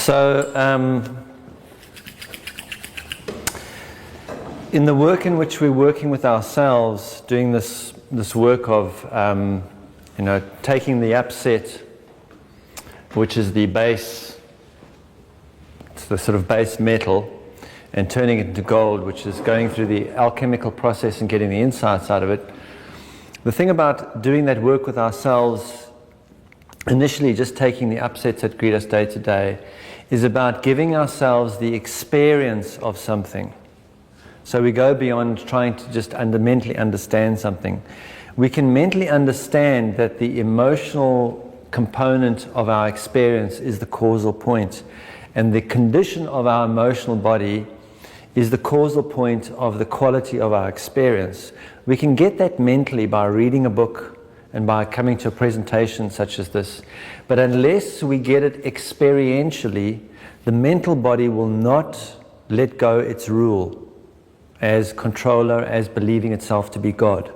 So, in the work in which we're working with ourselves, doing this work of, taking the upset, which is the base, it's the sort of base metal, and turning it into gold, which is going through the alchemical process and getting the insights out of it. The thing about doing that work with ourselves, initially just taking the upsets that greet us day to day, is about giving ourselves the experience of something. So we go beyond trying to just mentally understand something. We can mentally understand that the emotional component of our experience is the causal point, and the condition of our emotional body is the causal point of the quality of our experience. We can get that mentally by reading a book and by coming to a presentation such as this. But unless we get it experientially, the mental body will not let go its rule as controller, as believing itself to be God.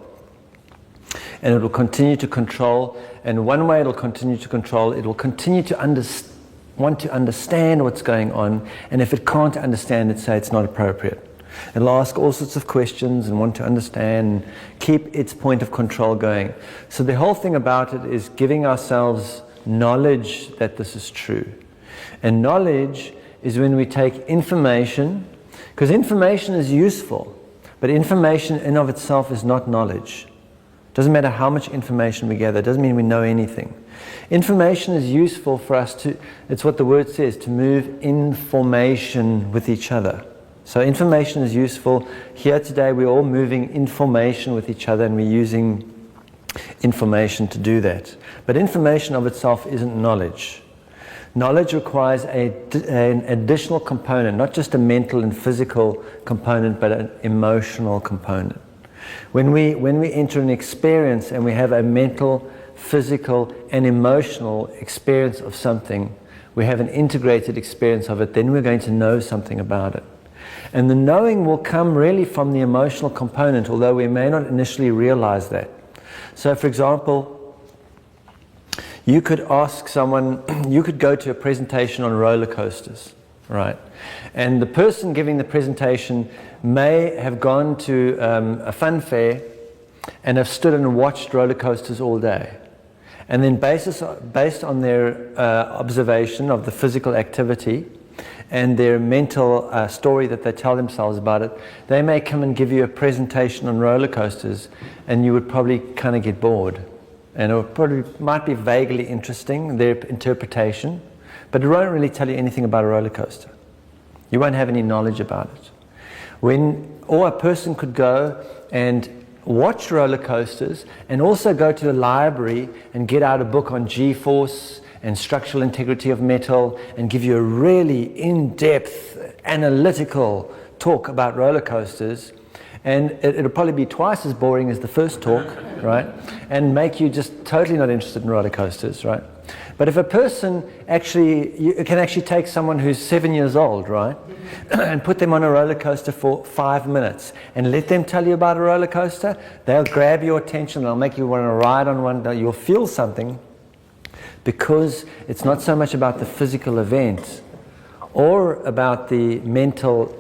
And it will continue to control, and one way it will continue to control, it will continue to want to understand what's going on, and if it can't understand it, say it's not appropriate. It'll ask all sorts of questions and want to understand, and keep its point of control going. So the whole thing about it is giving ourselves knowledge that this is true. And knowledge is when we take information, because information is useful, but information in of itself is not knowledge. Doesn't matter how much information we gather, doesn't mean we know anything. Information is useful for us to, it's what the word says, to move information with each other. So information is useful. Here today we're all moving information with each other, and we're using information to do that. But information of itself isn't knowledge. Knowledge requires an additional component, not just a mental and physical component, but an emotional component. When we enter an experience and we have a mental, physical and emotional experience of something, we have an integrated experience of it, then we're going to know something about it. And the knowing will come really from the emotional component, although we may not initially realize that. So for example, you could ask someone, you could go to a presentation on roller coasters, right? And the person giving the presentation may have gone to a fun fair and have stood and watched roller coasters all day. And then based on their observation of the physical activity and their mental story that they tell themselves about it, they may come and give you a presentation on roller coasters, and you would probably kind of get bored. And it might be vaguely interesting, their interpretation, but it won't really tell you anything about a roller coaster. You won't have any knowledge about it. Or a person could go and watch roller coasters and also go to the library and get out a book on G-force and structural integrity of metal and give you a really in-depth analytical talk about roller coasters, and it'll probably be twice as boring as the first talk, right? And make you just totally not interested in roller coasters, right? But if a person you can actually take someone who's 7 years old, right? And put them on a roller coaster for 5 minutes and let them tell you about a roller coaster, they'll grab your attention, they'll make you want to ride on one, you'll feel something, because it's not so much about the physical event or about the mental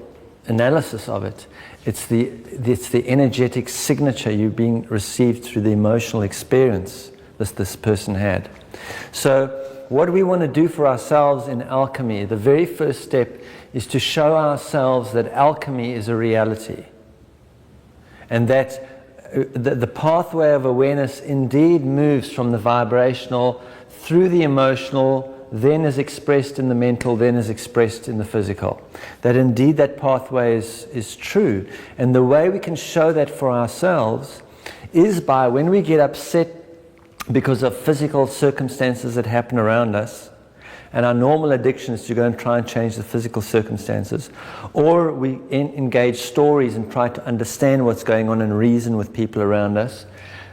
analysis of it. It's the energetic signature you're being received through the emotional experience this person had. So what we want to do for ourselves in alchemy, the very first step is to show ourselves that alchemy is a reality, and that the pathway of awareness indeed moves from the vibrational through the emotional, then is expressed in the mental, then is expressed in the physical. That indeed that pathway is true. And the way we can show that for ourselves is by, when we get upset because of physical circumstances that happen around us, and our normal addiction is to go and try and change the physical circumstances, or we engage stories and try to understand what's going on and reason with people around us.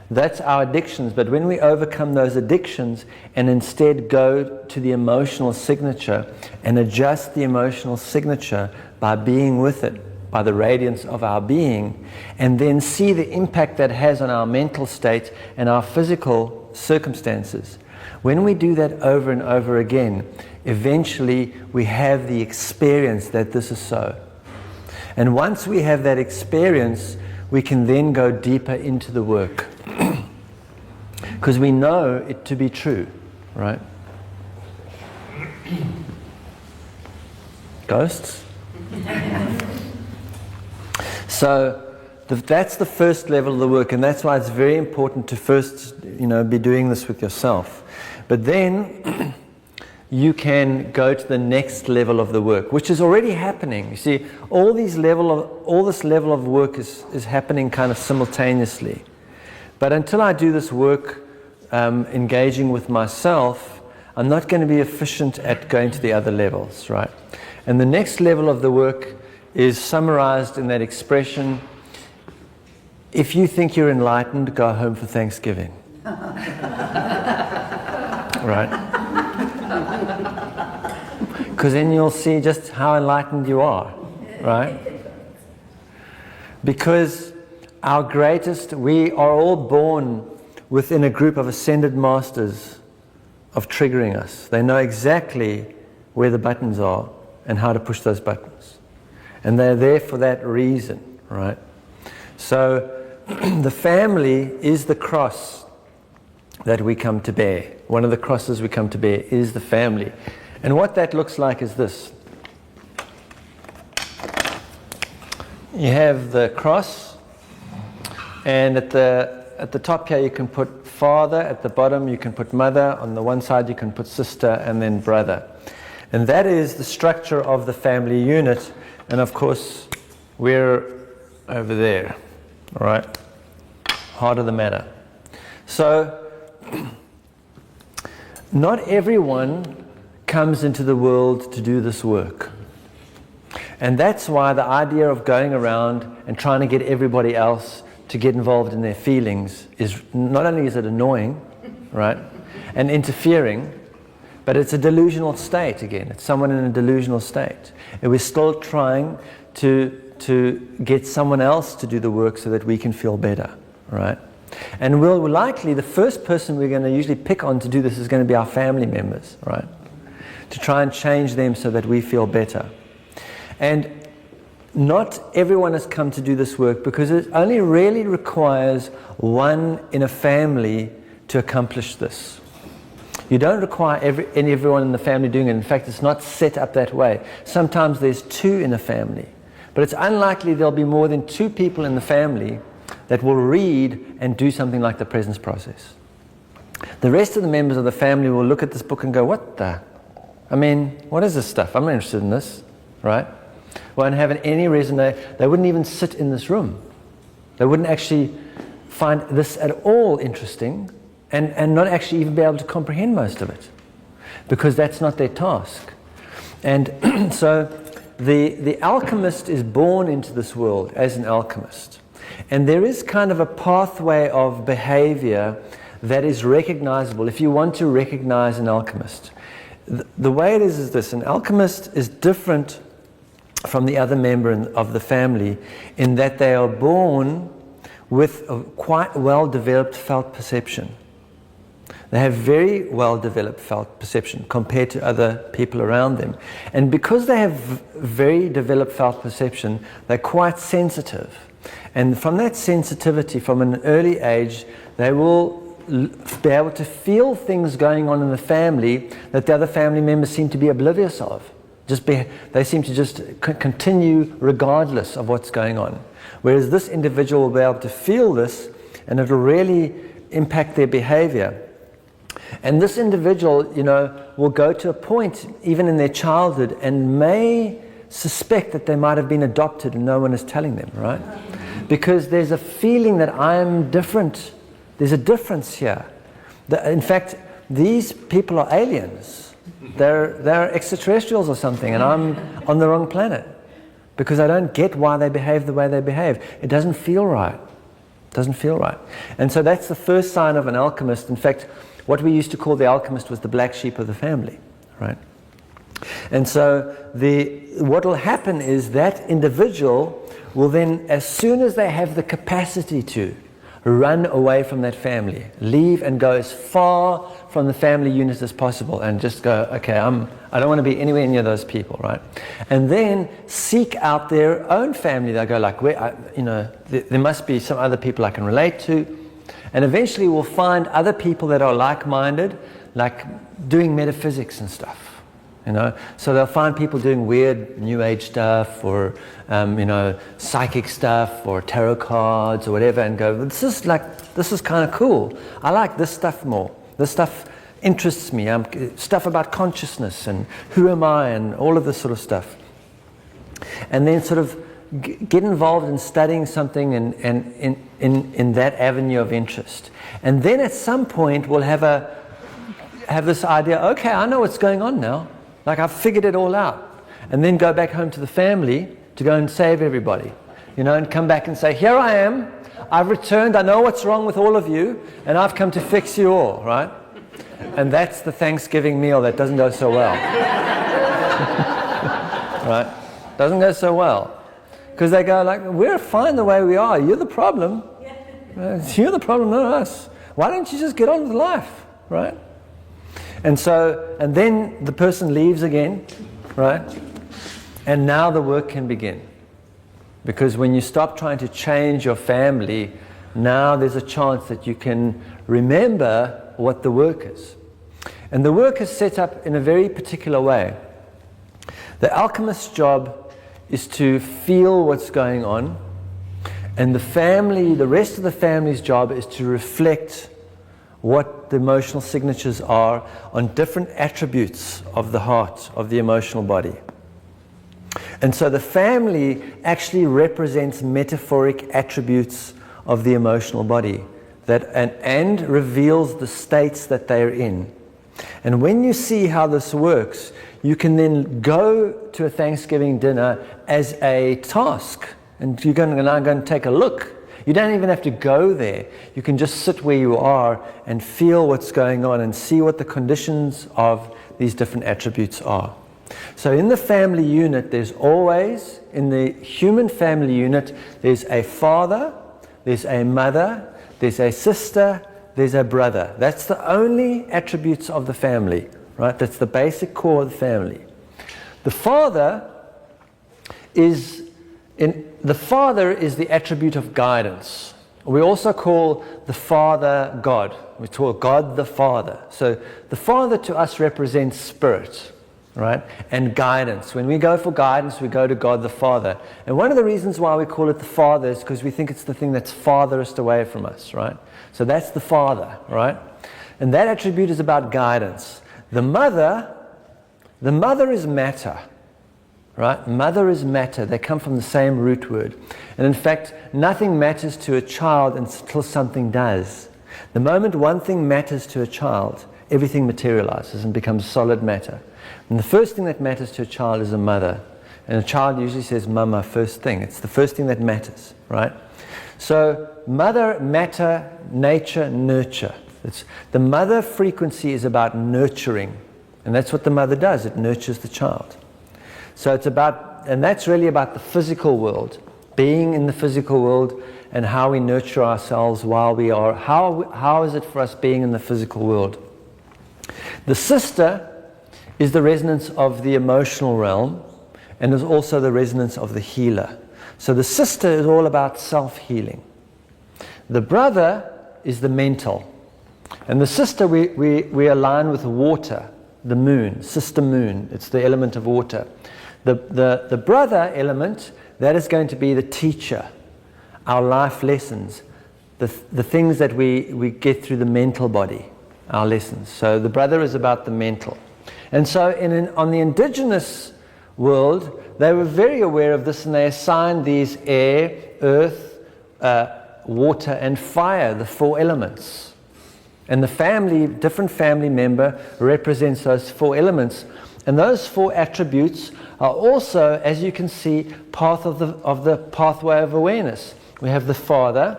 That's our addictions. But when we overcome those addictions and instead go to the emotional signature and adjust the emotional signature by being with it, by the radiance of our being, and then see the impact that has on our mental state and our physical circumstances, when we do that over and over again, eventually we have the experience that this is so. And once we have that experience, we can then go deeper into the work. Because we know it to be true, right? Ghosts? So that's the first level of the work, and that's why it's very important to first, be doing this with yourself. But then you can go to the next level of the work, which is already happening. You see, all this level of work is happening kind of simultaneously. But until I do this work, engaging with myself, I'm not going to be efficient at going to the other levels, right? And the next level of the work is summarized in that expression: if you think you're enlightened, go home for Thanksgiving. Right? Because then you'll see just how enlightened you are, right? Because we are all born within a group of ascended masters of triggering us. They know exactly where the buttons are and how to push those buttons. And they're there for that reason, right? So the family is the cross that we come to bear. One of the crosses we come to bear is the family. And what that looks like is this. You have the cross, and at the top here you can put father, at the bottom you can put mother, on the one side you can put sister, and then brother. And that is the structure of the family unit. And of course, we're over there, all right? Heart of the matter. So, not everyone comes into the world to do this work. And that's why the idea of going around and trying to get everybody else to get involved in their feelings is, not only is it annoying, right, and interfering, but it's a delusional state again. It's someone in a delusional state. And we're still trying to get someone else to do the work so that we can feel better, right? And we'll likely, the first person we're going to usually pick on to do this is going to be our family members, right? To try and change them so that we feel better. And not everyone has come to do this work because it only really requires one in a family to accomplish this. You don't require everyone in the family doing it. In fact, it's not set up that way. Sometimes there's two in a family. But it's unlikely there'll be more than two people in the family that will read and do something like the presence process. The rest of the members of the family will look at this book and go, what is this stuff? I'm not interested in this, right? Won't have any reason. They wouldn't even sit in this room. They wouldn't actually find this at all interesting and not actually even be able to comprehend most of it, because that's not their task. And so the alchemist is born into this world as an alchemist. And there is kind of a pathway of behavior that is recognizable if you want to recognize an alchemist. The way it is this: an alchemist is different from the other member of the family in that they are born with a quite well-developed felt perception. They have very well-developed felt perception compared to other people around them. And because they have very developed felt perception, they're quite sensitive. And from that sensitivity, from an early age, they will be able to feel things going on in the family that the other family members seem to be oblivious of. They seem to just continue regardless of what's going on. Whereas this individual will be able to feel this, and it will really impact their behavior. And this individual, will go to a point, even in their childhood, and may suspect that they might have been adopted and no one is telling them, right? Because there's a feeling that I'm different. There's a difference here. In fact, these people are aliens. They're extraterrestrials or something, and I'm on the wrong planet because I don't get why they behave the way they behave. It doesn't feel right. It doesn't feel right. And so that's the first sign of an alchemist. In fact, what we used to call the alchemist was the black sheep of the family, right? And so what will happen is that individual will then, as soon as they have the capacity to, run away from that family. Leave and go as far from the family unit as possible and just go, okay, I don't want to be anywhere near those people, right? And then seek out their own family. They'll go like, there must be some other people I can relate to. And eventually we'll find other people that are like-minded, like doing metaphysics and stuff. So they'll find people doing weird New Age stuff or, psychic stuff or tarot cards or whatever, and go, this is kind of cool. I like this stuff more. This stuff interests me. Stuff about consciousness and who am I and all of this sort of stuff. And then sort of get involved in studying something and in that avenue of interest. And then at some point we'll have this idea, okay, I know what's going on now. Like I've figured it all out. And then go back home to the family to go and save everybody. And come back and say, here I am. I've returned. I know what's wrong with all of you. And I've come to fix you all, right? And that's the Thanksgiving meal that doesn't go so well. Right? Doesn't go so well. Because they go like, we're fine the way we are. You're the problem. You're the problem, not us. Why don't you just get on with life, right? And then the person leaves again, right? And now the work can begin. Because when you stop trying to change your family, now there's a chance that you can remember what the work is. And the work is set up in a very particular way. The alchemist's job is to feel what's going on, and the rest of the family's job is to reflect what the emotional signatures are on different attributes of the heart, of the emotional body. And so the family actually represents metaphoric attributes of the emotional body and reveals the states that they're in. And when you see how this works, you can then go to a Thanksgiving dinner as a task. And you're now going to take a look. You don't even have to go there. You can just sit where you are and feel what's going on and see what the conditions of these different attributes are. So in the family unit, in the human family unit, there's a father, there's a mother, there's a sister, there's a brother. That's the only attributes of the family, right? That's the basic core of the family. The father is the attribute of guidance. We also call the Father God. We call God the Father. So the Father to us represents spirit, right? And guidance. When we go for guidance, we go to God the Father. And one of the reasons why we call it the Father is because we think it's the thing that's farthest away from us, right? So that's the Father, right? And that attribute is about guidance. The mother is matter. Right? Mother is matter. They come from the same root word. And in fact, nothing matters to a child until something does. The moment one thing matters to a child, everything materializes and becomes solid matter. And the first thing that matters to a child is a mother. And a child usually says mama first thing. It's the first thing that matters, right? So mother, matter, nature, nurture. The mother frequency is about nurturing. And that's what the mother does. It nurtures the child. So and that's really about the physical world, being in the physical world and how we nurture ourselves while we are. How is it for us being in the physical world? The sister is the resonance of the emotional realm and is also the resonance of the healer. So the sister is all about self-healing. The brother is the mental. And the sister we align with water, the moon, sister moon. It's the element of water. The brother element, that is going to be the teacher, our life lessons, the things that we get through the mental body, our lessons. So the brother is about the mental. And so on the indigenous world, they were very aware of this, and they assigned these air, earth, water and fire, the four elements. And different family member represents those four elements. And those four attributes are also, as you can see, part of the pathway of awareness. We have the father,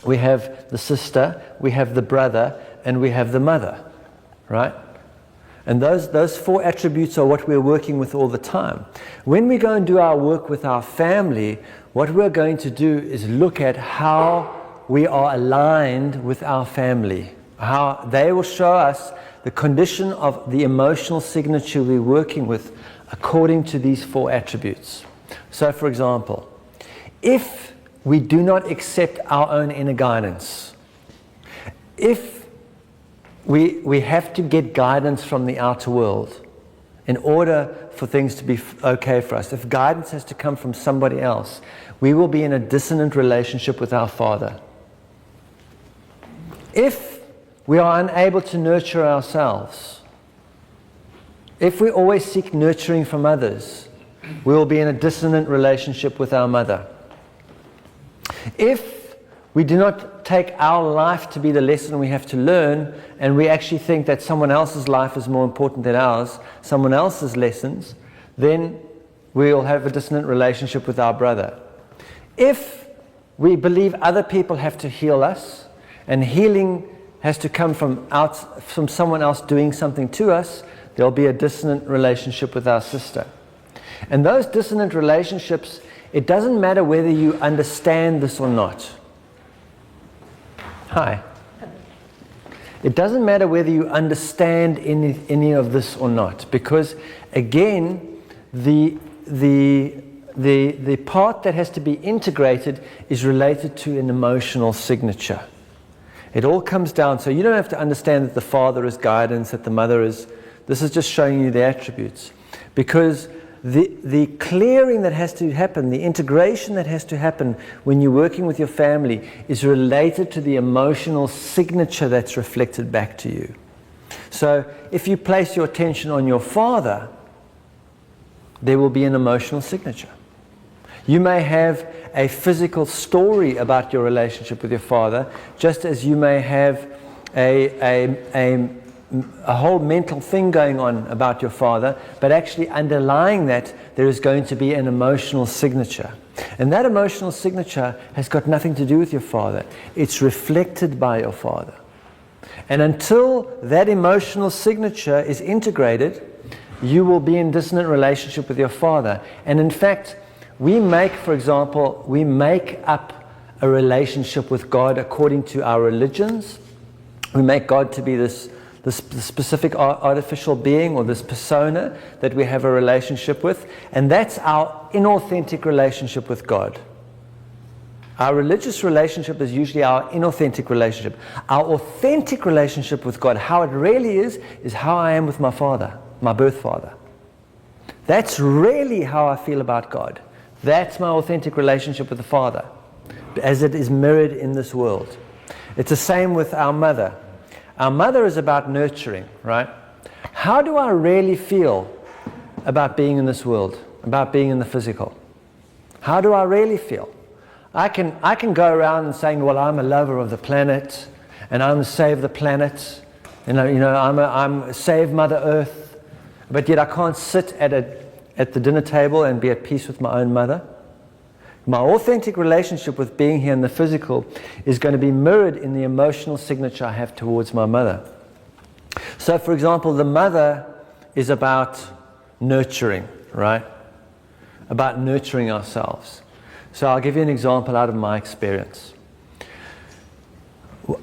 we have the sister, we have the brother, and we have the mother, right? And those four attributes are what we're working with all the time. When we go and do our work with our family, what we're going to do is look at how we are aligned with our family. How they will show us the condition of the emotional signature we're working with according to these 4 attributes. So, for example, if we do not accept our own inner guidance, if we have to get guidance from the outer world in order for things to be okay for us, if guidance has to come from somebody else, we will be in a dissonant relationship with our Father. If we are unable to nurture ourselves, if we always seek nurturing from others, we will be in a dissonant relationship with our mother. If we do not take our life to be the lesson we have to learn, and we actually think that someone else's life is more important than ours, someone else's lessons, then we'll have a dissonant relationship with our brother. If we believe other people have to heal us, and healing has to come from someone else doing something to us, there'll be a dissonant relationship with our sister. And those dissonant relationships, it doesn't matter whether you understand this or not. Hi. It doesn't matter whether you understand any of this or not, because again, the part that has to be integrated is related to an emotional signature. It all comes down, so you don't have to understand that the father is guidance, that the mother is, this is just showing you the attributes. Because the clearing that has to happen, the integration that has to happen when you're working with your family is related to the emotional signature that's reflected back to you. So if you place your attention on your father, there will be an emotional signature. You may have a physical story about your relationship with your father, just as you may have a whole mental thing going on about your father, but actually underlying that, there is going to be an emotional signature. And that emotional signature has got nothing to do with your father. It's reflected by your father. And until that emotional signature is integrated, you will be in dissonant relationship with your father. And in fact, we make up a relationship with God according to our religions. We make God to be this specific artificial being or this persona that we have a relationship with, and that's our inauthentic relationship with God. Our religious relationship is usually our inauthentic relationship. Our authentic relationship with God, how it really is how I am with my father, my birth father. That's really how I feel about God. That's my authentic relationship with the Father, as it is mirrored in this world. It's the same with our mother. Our mother is about nurturing, right? How do I really feel about being in this world, about being in the physical? How do I really feel? I can go around and saying, well, I'm a lover of the planet, and I'm save the planet, I'm save Mother Earth, but yet I can't sit at the dinner table and be at peace with my own mother. My authentic relationship with being here in the physical is going to be mirrored in the emotional signature I have towards my mother. So, for example, the mother is about nurturing, right? About nurturing ourselves. So I'll give you an example out of my experience.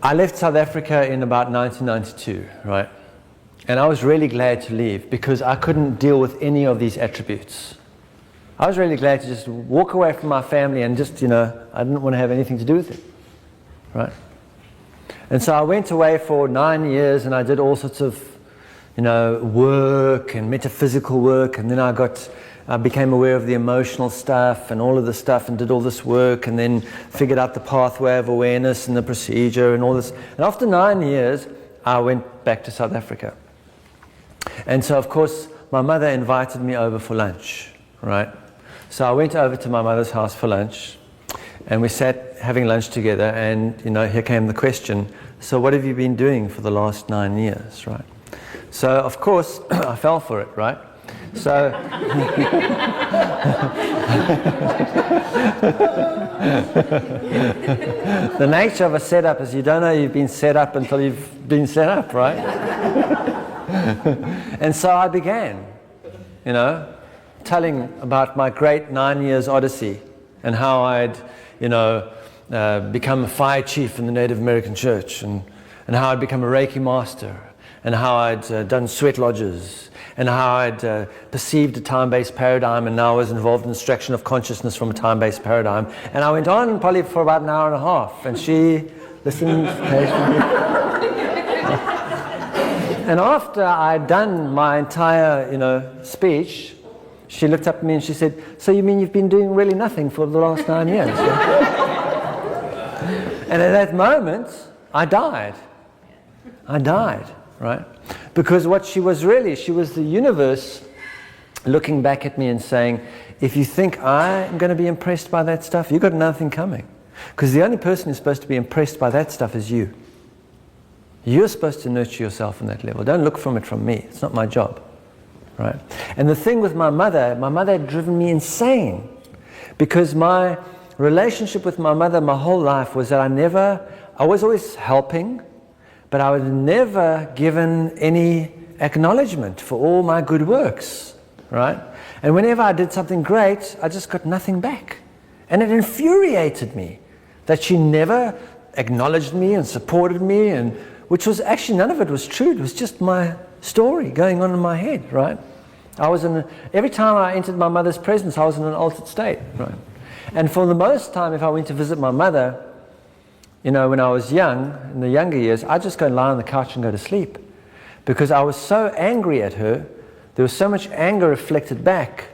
I left South Africa in about 1992, right? And I was really glad to leave because I couldn't deal with any of these attributes. I was really glad to just walk away from my family and just, I didn't want to have anything to do with it, right? And so I went away for 9 years and I did all sorts of, work and metaphysical work, and then I became aware of the emotional stuff and all of the stuff and did all this work and then figured out the pathway of awareness and the procedure and all this. And after 9 years, I went back to South Africa. And so, of course, my mother invited me over for lunch, right? So I went over to my mother's house for lunch, and we sat having lunch together, and, here came the question, so what have you been doing for the last 9 years, right? So, of course, I fell for it, right? So, the nature of a setup is you don't know you've been set up until you've been set up, right? And so I began, telling about my great 9 years odyssey and how I'd, become a fire chief in the Native American church, and how I'd become a Reiki master, and how I'd done sweat lodges, and how I'd perceived a time-based paradigm, and now I was involved in extraction of consciousness from a time-based paradigm. And I went on probably for about an hour and a half, and she listened patiently. And after I'd done my entire, speech, she looked up at me and she said, "So you mean you've been doing really nothing for the last 9 years?" And at that moment, I died. Right? Because what she was the universe looking back at me and saying, if you think I'm going to be impressed by that stuff, you've got nothing coming. Because the only person who's supposed to be impressed by that stuff is you. You're supposed to nurture yourself on that level. Don't look from it from me. It's not my job. Right? And the thing with my mother had driven me insane. Because my relationship with my mother my whole life was that I was always helping, but I was never given any acknowledgement for all my good works, right? And whenever I did something great, I just got nothing back. And it infuriated me that she never acknowledged me and supported me, and which was actually, none of it was true. It was just my story going on in my head, right? Every time I entered my mother's presence, I was in an altered state, right? And for the most time, if I went to visit my mother, when I was young, in the younger years, I'd just go and lie on the couch and go to sleep. Because I was so angry at her, there was so much anger reflected back,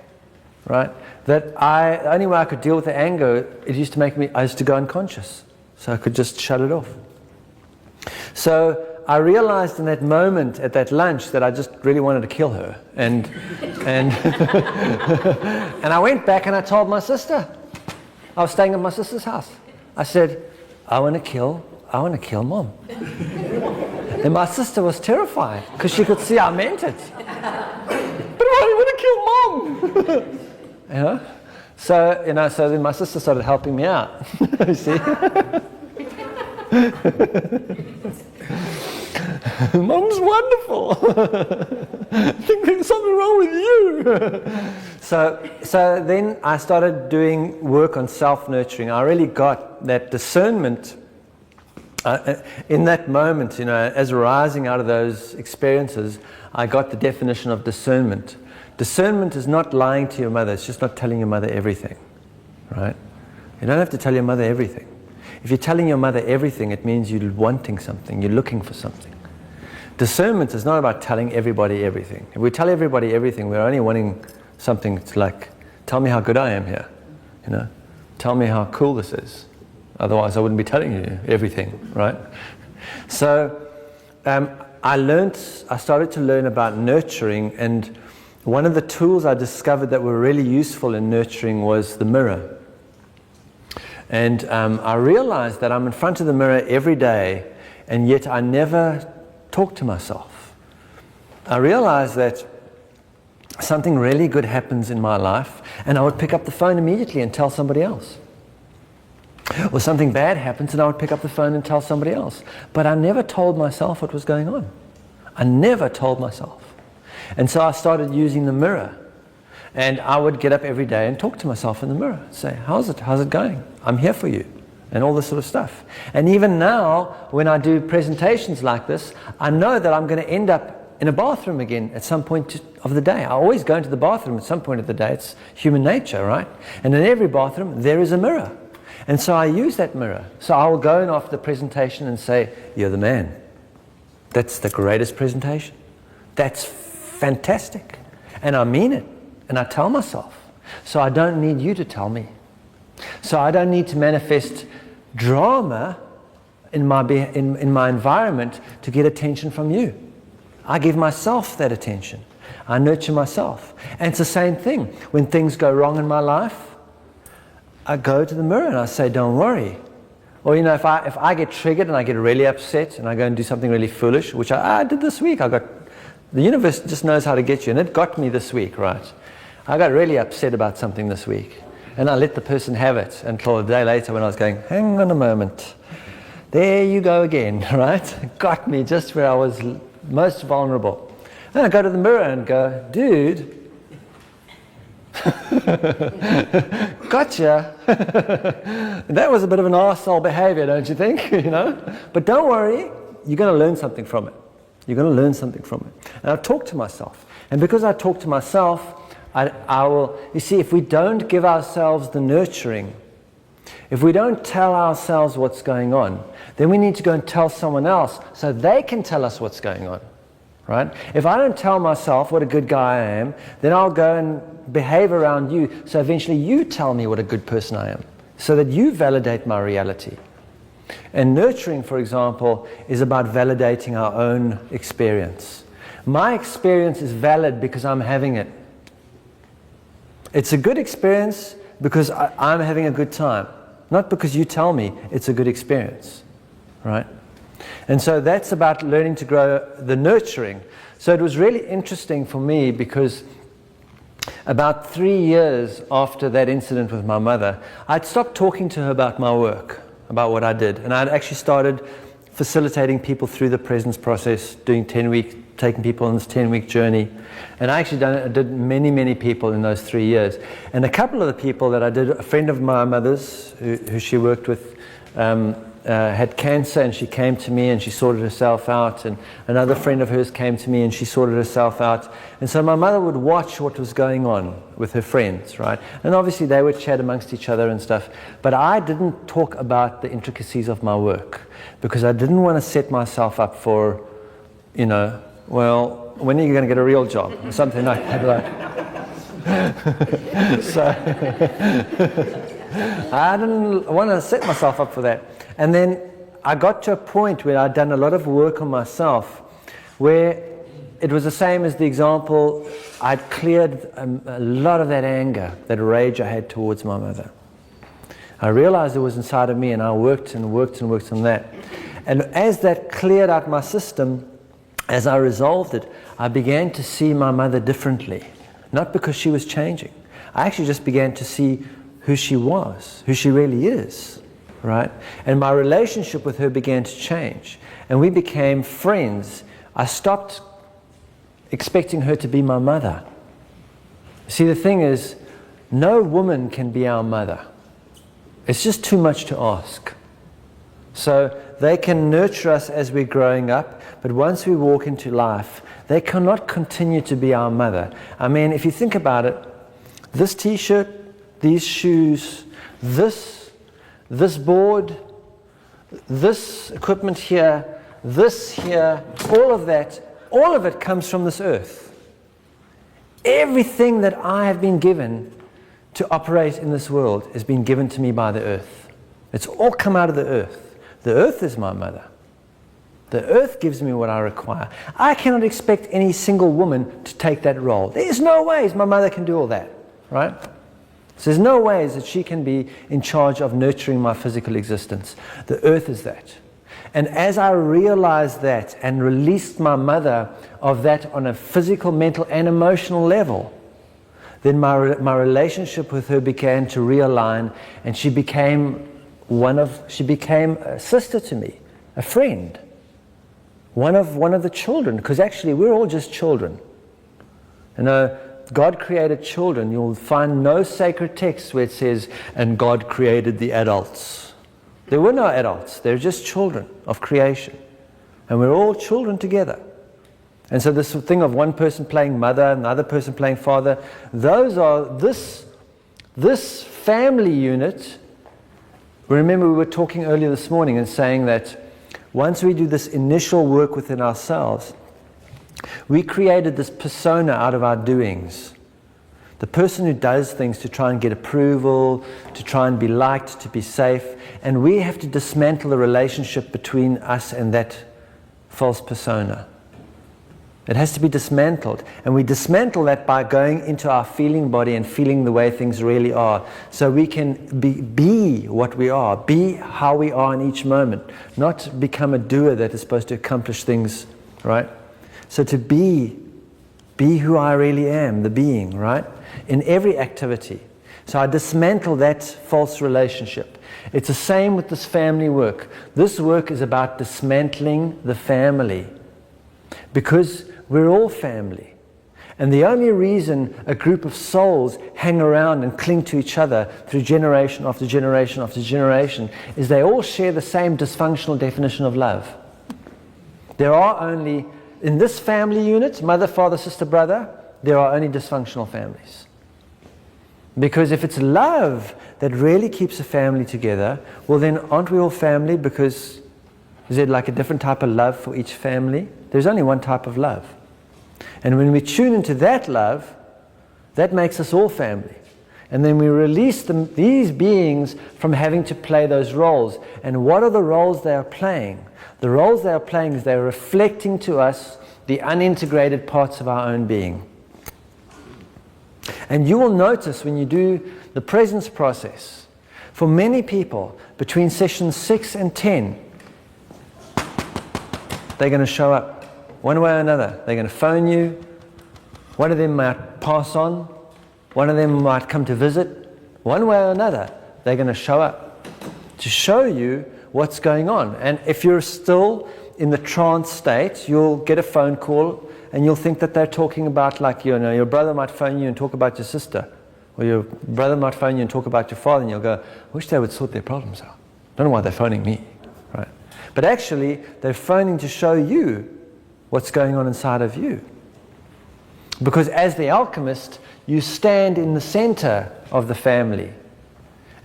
right? That the only way I could deal with the anger, I used to go unconscious. So I could just shut it off. So I realized in that moment at that lunch that I just really wanted to kill her. And and I went back and I told my sister. I was staying at my sister's house. I said, I want to kill Mom. And my sister was terrified because she could see I meant it. But why do you want to kill Mom? So then my sister started helping me out. You see? Mom's wonderful. I think there's something wrong with you. So then I started doing work on self-nurturing. I really got that discernment in that moment, as arising out of those experiences, I got the definition of discernment. Discernment is not lying to your mother. It's just not telling your mother everything, right? You don't have to tell your mother everything. If you're telling your mother everything, it means you're wanting something. You're looking for something. Discernment is not about telling everybody everything. If we tell everybody everything, we're only wanting something to like, tell me how good I am here. Tell me how cool this is. Otherwise, I wouldn't be telling you everything, right? So I started to learn about nurturing, and one of the tools I discovered that were really useful in nurturing was the mirror. And I realized that I'm in front of the mirror every day, and yet I never talk to myself. I realized that something really good happens in my life, and I would pick up the phone immediately and tell somebody else. Or something bad happens, and I would pick up the phone and tell somebody else. But I never told myself what was going on. I never told myself. And so I started using the mirror. And I would get up every day and talk to myself in the mirror. Say, how's it going? I'm here for you. And all this sort of stuff. And even now, when I do presentations like this, I know that I'm going to end up in a bathroom again at some point of the day. I always go into the bathroom at some point of the day. It's human nature, right? And in every bathroom, there is a mirror. And so I use that mirror. So I will go in after the presentation and say, you're the man. That's the greatest presentation. That's fantastic. And I mean it. And I tell myself. So I don't need you to tell me. So I don't need to manifest drama in my environment to get attention from you. I give myself that attention. I nurture myself. And it's the same thing. When things go wrong in my life, I go to the mirror and I say, don't worry. Or if I get triggered and I get really upset and I go and do something really foolish, which I did this week. The universe just knows how to get you, and it got me this week, right? I got really upset about something this week, and I let the person have it until a day later when I was going, hang on a moment. There you go again, right? It got me just where I was most vulnerable. Then I go to the mirror and go, dude, Gotcha. That was a bit of an arsehole behavior, don't you think? But don't worry, you're going to learn something from it. You're going to learn something from it. And I talk to myself. And because I talk to myself, I will, you see, if we don't give ourselves the nurturing, if we don't tell ourselves what's going on, then we need to go and tell someone else so they can tell us what's going on. Right? If I don't tell myself what a good guy I am, then I'll go and behave around you, so eventually you tell me what a good person I am, so that you validate my reality. And nurturing, for example, is about validating our own experience. My experience is valid because I'm having it. It's a good experience because I'm having a good time, not because you tell me it's a good experience. Right? And so that's about learning to grow the nurturing. So it was really interesting for me because about 3 years after that incident with my mother, I'd stopped talking to her about my work, about what I did. And I'd actually started facilitating people through the presence process, doing taking people on this 10-week journey. And I actually did many people in those 3 years. And a couple of the people that I did, a friend of my mother's who she worked with, had cancer, and she came to me and she sorted herself out, and another friend of hers came to me and she sorted herself out. And so my mother would watch what was going on with her friends, right? And obviously they would chat amongst each other and stuff, but I didn't talk about the intricacies of my work because I didn't want to set myself up for, well, when are you going to get a real job or something like that. So I didn't want to set myself up for that. And then I got to a point where I'd done a lot of work on myself where it was the same as the example. I'd cleared a lot of that anger, that rage I had towards my mother. I realized it was inside of me, and I worked on that. And as that cleared out my system, as I resolved it, I began to see my mother differently. Not because she was changing. I actually just began to see who she was, who she really is. Right? And my relationship with her began to change. And we became friends. I stopped expecting her to be my mother. See, the thing is, no woman can be our mother. It's just too much to ask. So they can nurture us as we're growing up, but once we walk into life, they cannot continue to be our mother. I mean, if you think about it, this t-shirt, these shoes, this board, this equipment here, this here, all of it comes from this earth. Everything that I have been given to operate in this world has been given to me by the earth. It's all come out of the earth. The earth is my mother. The earth gives me what I require. I cannot expect any single woman to take that role. There's no ways my mother can do all that, right? So there's no ways that she can be in charge of nurturing my physical existence. The earth is that. And as I realized that and released my mother of that on a physical, mental, and emotional level, then my relationship with her began to realign, and she became a sister to me, a friend, one of the children, because actually we're all just children. God created children. You'll find no sacred text where it says, and God created the adults. There were no adults. They're just children of creation. And we're all children together. And so this thing of one person playing mother and the other person playing father, those are this family unit. Remember, we were talking earlier this morning and saying that once we do this initial work within ourselves, we created this persona out of our doings. The person who does things to try and get approval, to try and be liked, to be safe. And we have to dismantle the relationship between us and that false persona. It has to be dismantled. And we dismantle that by going into our feeling body and feeling the way things really are. So we can be what we are, be how we are in each moment. Not become a doer that is supposed to accomplish things, right? So to be who I really am, the being, right? In every activity. So I dismantle that false relationship. It's the same with this family work. This work is about dismantling the family. Because we're all family. And the only reason a group of souls hang around and cling to each other through generation after generation after generation is they all share the same dysfunctional definition of love. There are only, in this family unit, mother, father, sister, brother, there are only dysfunctional families. Because if it's love that really keeps a family together, well then aren't we all family? Because is there like a different type of love for each family? There's only one type of love. And when we tune into that love, that makes us all family. And then we release these beings from having to play those roles. And what are the roles they are playing? The roles they are playing is they're reflecting to us the unintegrated parts of our own being. And you will notice when you do the presence process, for many people, between sessions 6 and 10, they're going to show up. One way or another, they're going to phone you. One of them might pass on. One of them might come to visit. One way or another, they're going to show up to show you what's going on. And if you're still in the trance state, you'll get a phone call and you'll think that they're talking about, like, you know, your brother might phone you and talk about your sister. Or your brother might phone you and talk about your father, and you'll go, I wish they would sort their problems out. Don't know why they're phoning me, right? But actually, they're phoning to show you what's going on inside of you. Because as the alchemist, you stand in the center of the family.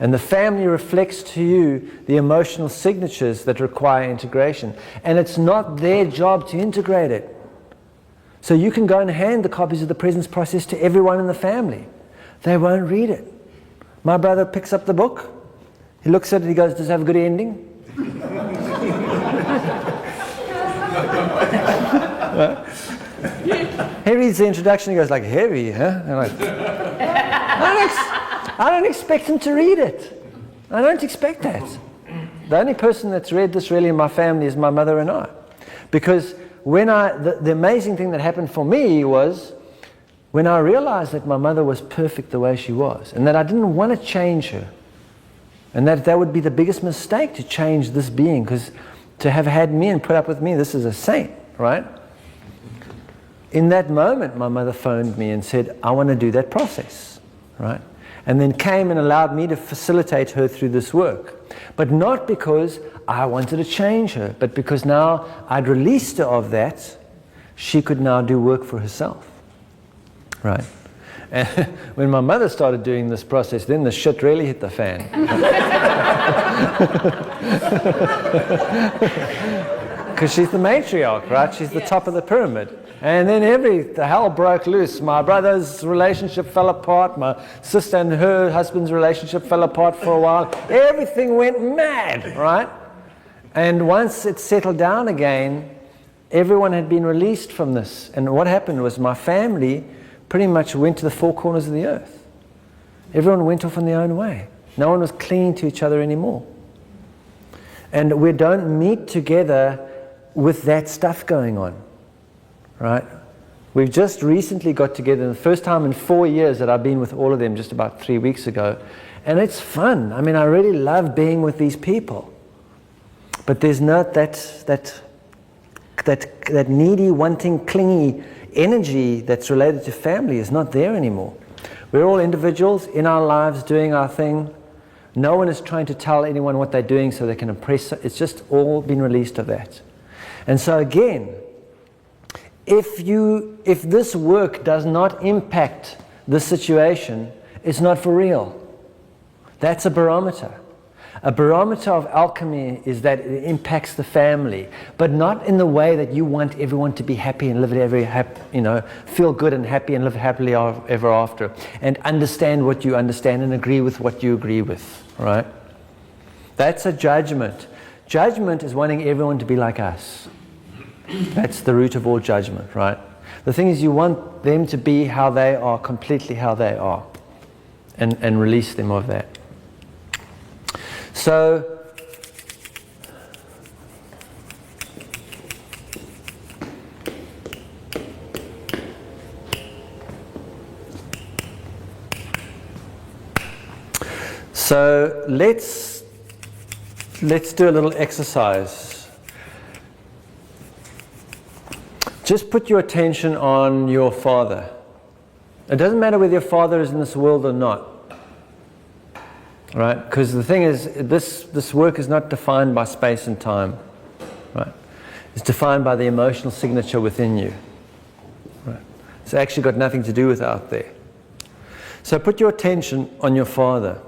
And the family reflects to you the emotional signatures that require integration. And it's not their job to integrate it. So you can go and hand the copies of the presence process to everyone in the family. They won't read it. My brother picks up the book. He looks at it, he goes, does it have a good ending? He reads the introduction, he goes like, heavy, huh? And like, I don't expect him to read it. I don't expect that. The only person that's read this really in my family is my mother and I. Because when the amazing thing that happened for me was when I realized that my mother was perfect the way she was, and that I didn't want to change her, and that would be the biggest mistake to change this being, because to have had me and put up with me, this is a saint, right? In that moment, my mother phoned me and said, I want to do that process, right? And then came and allowed me to facilitate her through this work. But not because I wanted to change her, but because now I'd released her of that, she could now do work for herself, right? And when my mother started doing this process, then the shit really hit the fan. Because she's the matriarch, right? She's the top of the pyramid. And then the hell broke loose. My brother's relationship fell apart. My sister and her husband's relationship fell apart for a while. Everything went mad, right? And once it settled down again, everyone had been released from this. And what happened was my family pretty much went to the four corners of the earth. Everyone went off on their own way. No one was clinging to each other anymore. And we don't meet together with that stuff going on. Right? We've just recently got together, the first time in 4 years that I've been with all of them, just about 3 weeks ago. And it's fun. I mean, I really love being with these people. But there's not that needy, wanting, clingy energy that's related to family is not there anymore. We're all individuals in our lives doing our thing. No one is trying to tell anyone what they're doing so they can impress. It's just all been released of that. And so again, if this work does not impact the situation, it's not for real. That's a barometer. A barometer of alchemy is that it impacts the family, but not in the way that you want everyone to be happy and live feel good and happy and live happily ever after, and understand what you understand and agree with what you agree with, right? That's a judgment. Judgment is wanting everyone to be like us. That's the root of all judgment, right? The thing is, you want them to be how they are, completely how they are, and release them of that. So, let's do a little exercise. Just put your attention on your father, It doesn't matter whether your father is in this world or not. Right? Because the thing is, this work is not defined by space and time. Right? It's defined by the emotional signature within you. Right? It's actually got nothing to do with out there. So put your attention on your father.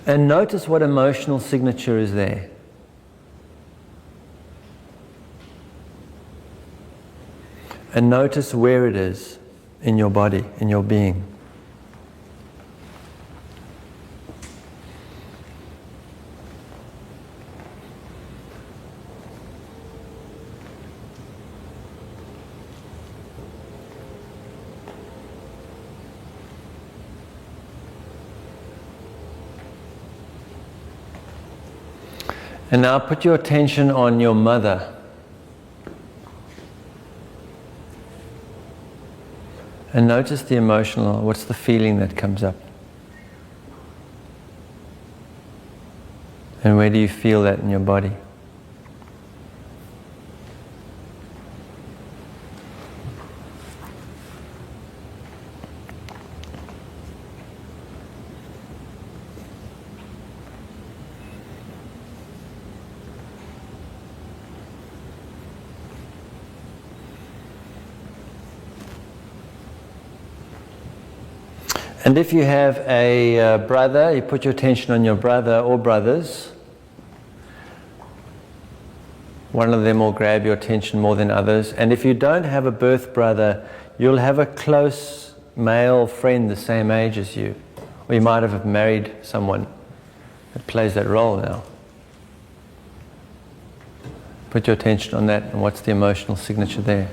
And notice what emotional signature is there. And notice where it is in your body, in your being. And now put your attention on your mother. And notice the emotional, what's the feeling that comes up? And where do you feel that in your body? And if you have a brother, you put your attention on your brother or brothers. One of them will grab your attention more than others. And if you don't have a birth brother, you'll have a close male friend the same age as you. Or you might have married someone that plays that role now. Put your attention on that and what's the emotional signature there.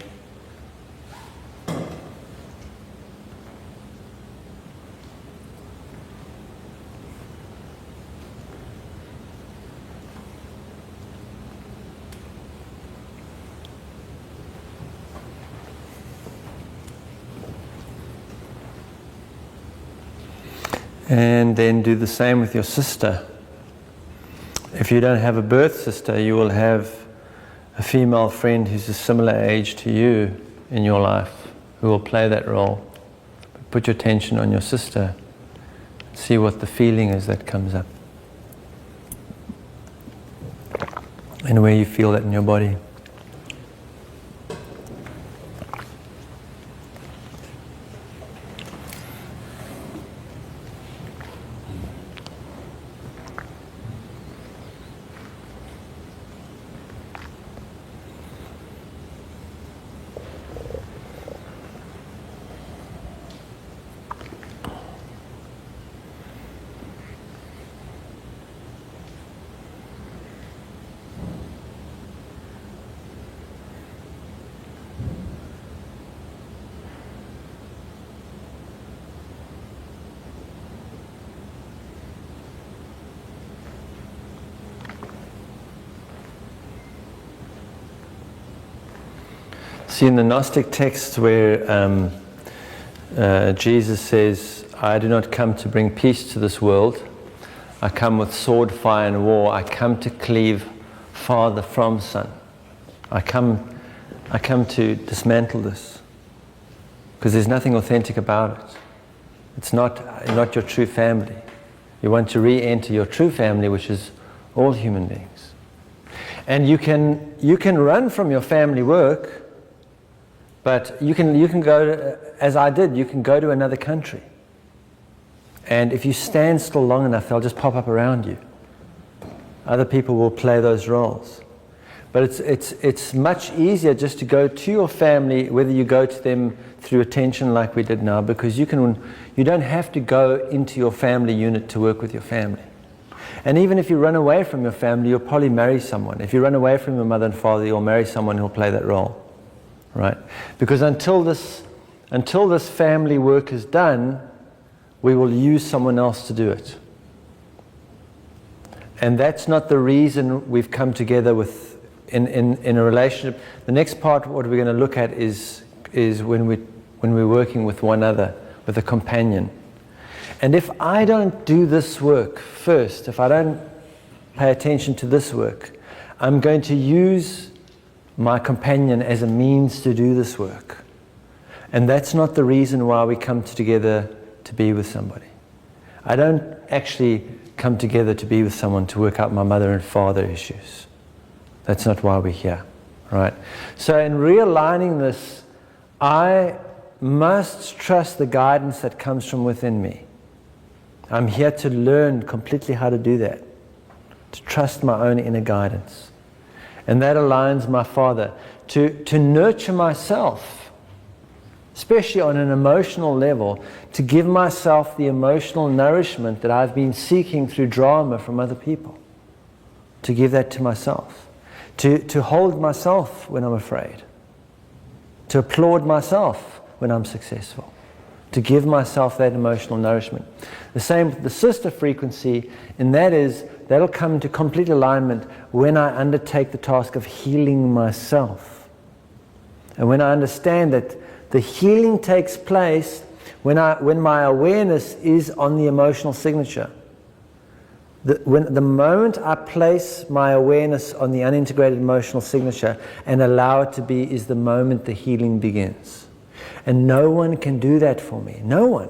And then do the same with your sister. If you don't have a birth sister, you will have a female friend who's a similar age to you in your life who will play that role. Put your attention on your sister. See what the feeling is that comes up. And where you feel that in your body. See, in the Gnostic texts where Jesus says, I do not come to bring peace to this world, I come with sword, fire and war, I come to cleave Father from Son. I come to dismantle this, because there's nothing authentic about it. It's not your true family. You want to re-enter your true family, which is all human beings. And you can run from your family work, but you can go to, as I did, you can go to another country. And if you stand still long enough, they'll just pop up around you. Other people will play those roles. But it's much easier just to go to your family, whether you go to them through attention like we did now, because you don't have to go into your family unit to work with your family. And even if you run away from your family, you'll probably marry someone. If you run away from your mother and father, you'll marry someone who'll play that role. Right? Because until this family work is done, we will use someone else to do it. And that's not the reason we've come together in a relationship. The next part, what we're going to look at is when we're working with one another, with a companion. And if I don't do this work first, if I don't pay attention to this work, I'm going to use my companion as a means to do this work. And that's not the reason why we come together to be with somebody. I don't actually come together to be with someone to work out my mother and father issues. That's not why we're here, right? So in realigning this, I must trust the guidance that comes from within me. I'm here to learn completely how to do that, to trust my own inner guidance. And that aligns my Father, to nurture myself, especially on an emotional level, to give myself the emotional nourishment that I've been seeking through drama from other people, to give that to myself, to hold myself when I'm afraid, to applaud myself when I'm successful, to give myself that emotional nourishment. The same with the sister frequency, and that is, that'll come into complete alignment when I undertake the task of healing myself. And when I understand that the healing takes place when my awareness is on the emotional signature. The moment I place my awareness on the unintegrated emotional signature and allow it to be is the moment the healing begins. And no one can do that for me. No one.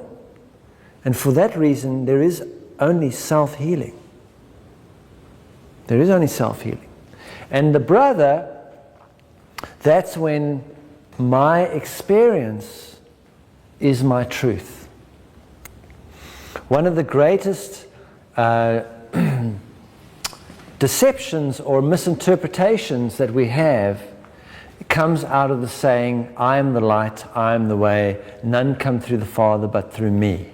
And for that reason, there is only self-healing. There is only self-healing. And the brother, that's when my experience is my truth. One of the greatest deceptions or misinterpretations that we have comes out of the saying, I am the light, I am the way, none come through the Father but through me.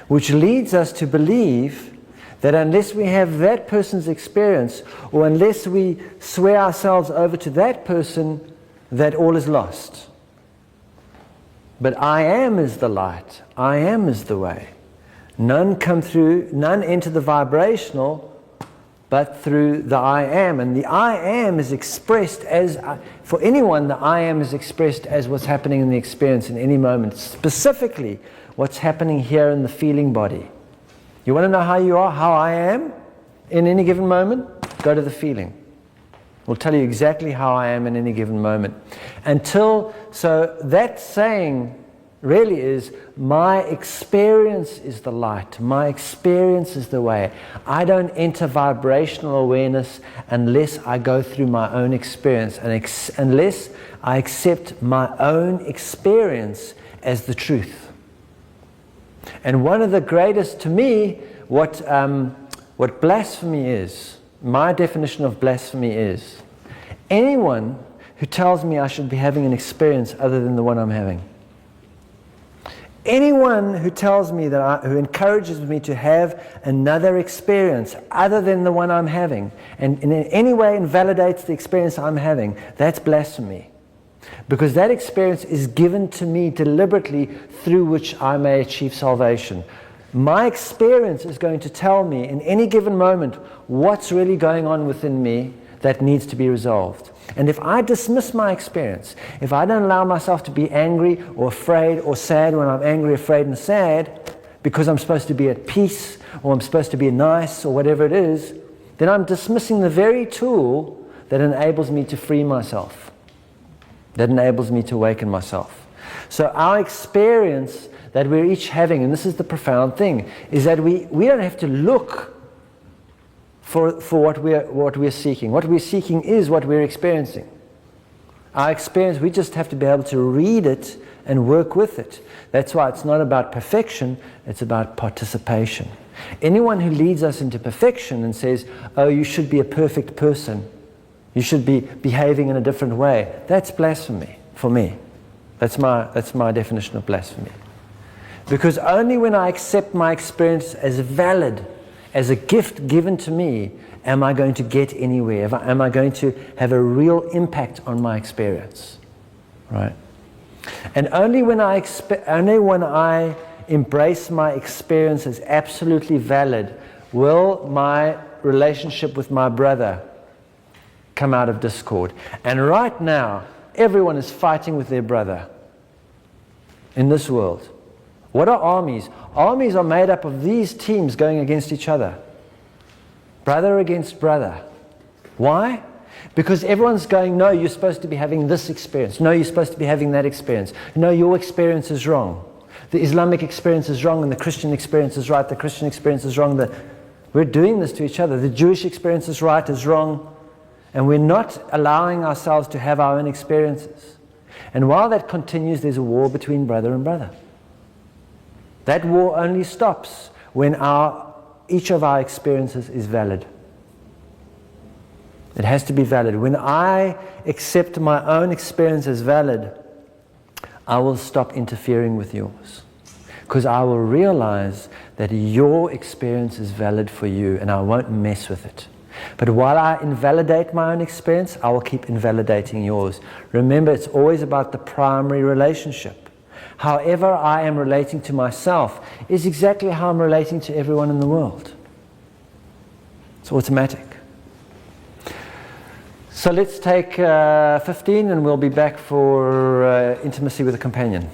Which leads us to believe that unless we have that person's experience, or unless we swear ourselves over to that person, that all is lost. But I am is the light, I am is the way. None come through, none enter the vibrational, but through the I am. And the I am is expressed as, for anyone, the I am is expressed as what's happening in the experience in any moment. Specifically, what's happening here in the feeling body. You want to know how you are, how I am in any given moment? Go to the feeling. We'll tell you exactly how I am in any given moment. So that saying really is, my experience is the light, my experience is the way. I don't enter vibrational awareness unless I go through my own experience, and unless I accept my own experience as the truth. And one of the greatest, to me, what blasphemy is, my definition of blasphemy is, anyone who tells me I should be having an experience other than the one I'm having. Anyone who tells me who encourages me to have another experience other than the one I'm having, and in any way invalidates the experience I'm having, that's blasphemy. Because that experience is given to me deliberately through which I may achieve salvation. My experience is going to tell me in any given moment what's really going on within me that needs to be resolved. And if I dismiss my experience, if I don't allow myself to be angry or afraid or sad when I'm angry, afraid, and sad, because I'm supposed to be at peace or I'm supposed to be nice or whatever it is, then I'm dismissing the very tool that enables me to free myself, that enables me to awaken myself. So our experience that we're each having, and this is the profound thing, is that we don't have to look for what we're seeking. What we're seeking is what we're experiencing. Our experience, we just have to be able to read it and work with it. That's why it's not about perfection, it's about participation. Anyone who leads us into perfection and says, oh, you should be a perfect person, you should be behaving in a different way, that's blasphemy for me. That's my definition of blasphemy. Because only when I accept my experience as valid, as a gift given to me, am I going to get anywhere? Am I going to have a real impact on my experience? Right? And only when I embrace my experience as absolutely valid, will my relationship with my brother come out of discord. And right now, everyone is fighting with their brother in this world. What are armies? Armies are made up of these teams going against each other. Brother against brother. Why? Because everyone's going, no, you're supposed to be having this experience. No, you're supposed to be having that experience. No, your experience is wrong. The Islamic experience is wrong and the Christian experience is right. The Christian experience is wrong. We're doing this to each other. The Jewish experience is right, is wrong. And we're not allowing ourselves to have our own experiences. And while that continues, there's a war between brother and brother. That war only stops when each of our experiences is valid. It has to be valid. When I accept my own experience as valid, I will stop interfering with yours. Because I will realize that your experience is valid for you and I won't mess with it. But while I invalidate my own experience, I will keep invalidating yours. Remember, it's always about the primary relationship. However I am relating to myself is exactly how I'm relating to everyone in the world. It's automatic. So let's take 15 and we'll be back for intimacy with a companion.